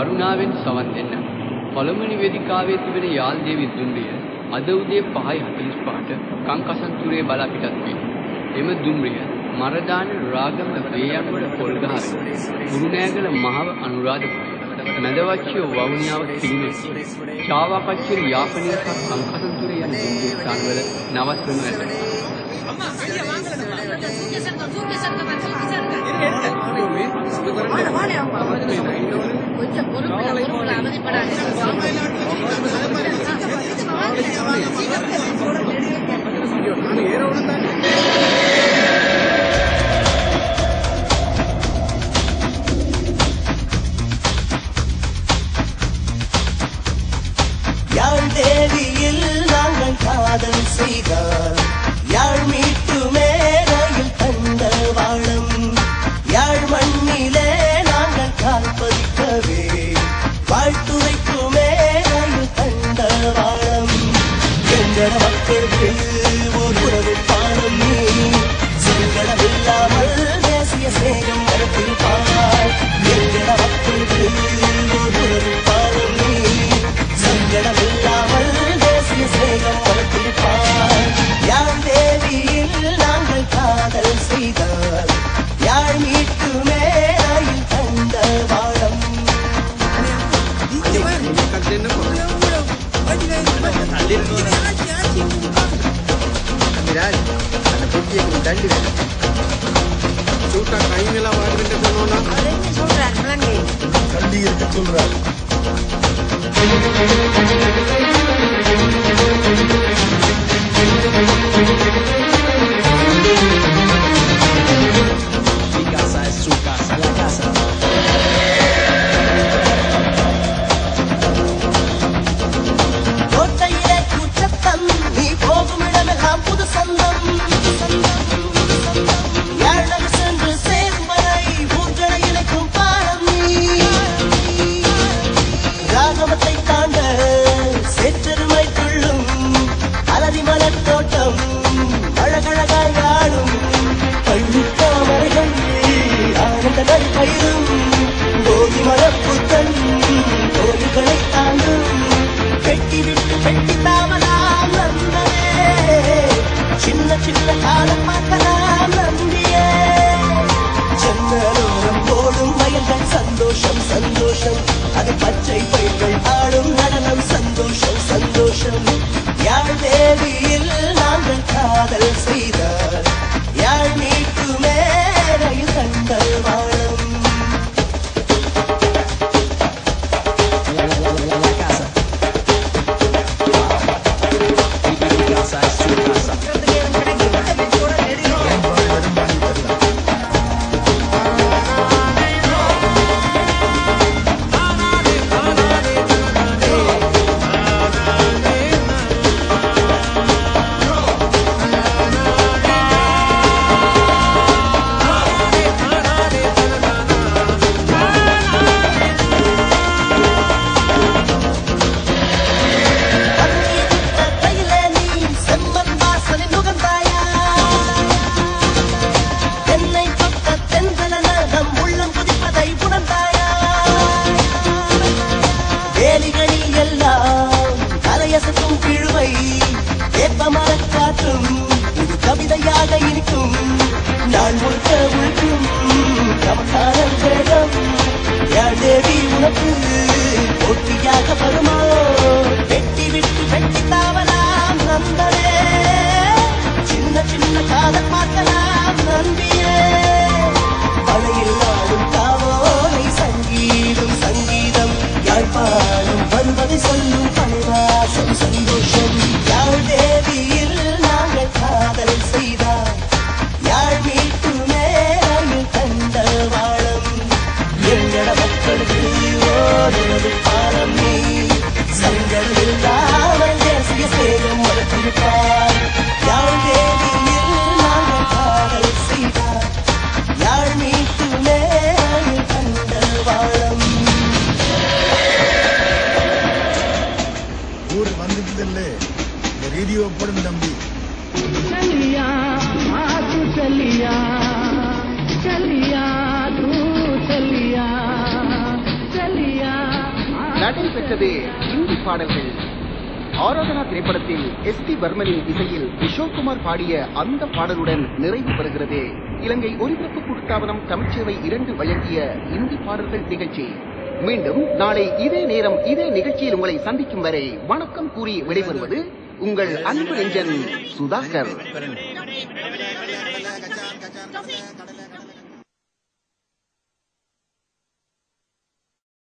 කරුණාවෙන් සවන් දෙන්න. පළමුවෙනි වේදිකාවේ තිබෙන යාල් දේවි දුම්රිය අද උදේ 5:45ට කංකසන්තුරේ බලා පිටත් වේ. එම දුම්රිය මරදාන රාගම වේයන්වල පොල්ගහවේ කුරුණෑගල මහව අනුරාධපුරය මැදවච්චිය වවුනියාව පිළිමේ චාවා කච්චිරි යාපනීය සහ කංකසන්තුරේ යන දුම්රිය ස්ථානවල නවත්වනු ඇත. யாழ் தேவியில் நாங்கள் காதல் செய்தார் யாழ் மீட்டு மேலையில் தந்த வாழும் யாழ் மண்ணிலே நாங்கள் கால் பதிக்கவே வாழ்த்துரைக்கு மேலையில் தந்த வாழும் எங்கள் மக்களுக்கு ஒரு உறவு பாடும் நீ சிறுகடமில்லாமல் தேசிய சேகம் நடத்திருப்பார் எங்கள் மக்களுக்கு ஒரு உறவு பாடும் நீ சங்கடமில்லாமல் தேசிய சேகம் வளர்த்திருப்பார் யாழ் தேவியில் நாங்கள் காதல் செய்தார் யாழ் மீட்டு மேலையில் தந்த வாழம் சொல்றாரு Mi casa es su casa, la casa. கோட்டையிலே கூச்சத்தம் நீ போகும் இடமெல்லாம் புது சந்தம் யாழ் சென்று சேரும் வரை ஊர்களை இணைக்கும் பாடம் நீ ராகவத்தை தாண்ட சேற்றெருமை துள்ளும் அலரி மலர் தோட்டம் அழகழகாய் ஆடும் பள்ளித்தாமரைகள் ஆனந்த நடைபயிரும் போதி மலப்புத்தன் கோயில்களை தாண்டும் வெட்டிவிட்டு வெட்டி தாவலாம் நந்தனே சின்ன சின்ன காலம் பார்க்கலாம் நந்தியே ஜன்னலோரம் போடும் வயல்கள் சந்தோஷம் சந்தோஷம் அது பச்சை பயிர்கள் ஆடும் நடனம் சந்தோஷம் சந்தோஷம் யாழ் தேவியில் நாங்கள் காதல் செய்தார் யாழ் மீட்டு மேலையில் தங்கள் வாழும் கவிதையாக இருக்கும் நான் முழுக்க உழைக்கும் நமக்கான வேகம் யாழ் தேவி உனக்கு போட்டியாக வருமா வெட்டி விட்டு வெட்டி தாவலாம் நந்தனே சின்ன சின்ன காதல் பார்க்கலாம் நம்பியே மலையில் ஆடும் தாவோலை சங்கீதம் சங்கீதம் யாழ்ப்பாணம் வருவதை சொல்லும் பணிவாசம் சந்தோஷம் யாழ் தேவியில் நாங்கள் காதல் செய்தார் யாழ் மீட்டு மேலையில் நடைபெற்றது இந்தி பாடல்கள். ஆராதனா திரைப்படத்தில் எஸ்.டி. பர்மனின் இசையில் கிஷோர்குமார் பாடிய அந்த பாடலுடன் நிறைவு பெறுகிறது இலங்கை ஒலிபரப்பு கூட்டுத்தாபனம் தமிழ்ச்சேவை 2 வழங்கிய இந்தி பாடல்கள் நிகழ்ச்சி. மீண்டும் நாளை இதே நேரம் இதே நிகழ்ச்சியில் உங்களை சந்திக்கும் வரை வணக்கம் கூறி விடைபெறுவது உங்கள் அன்பு நெஞ்சன் சுதாகர்.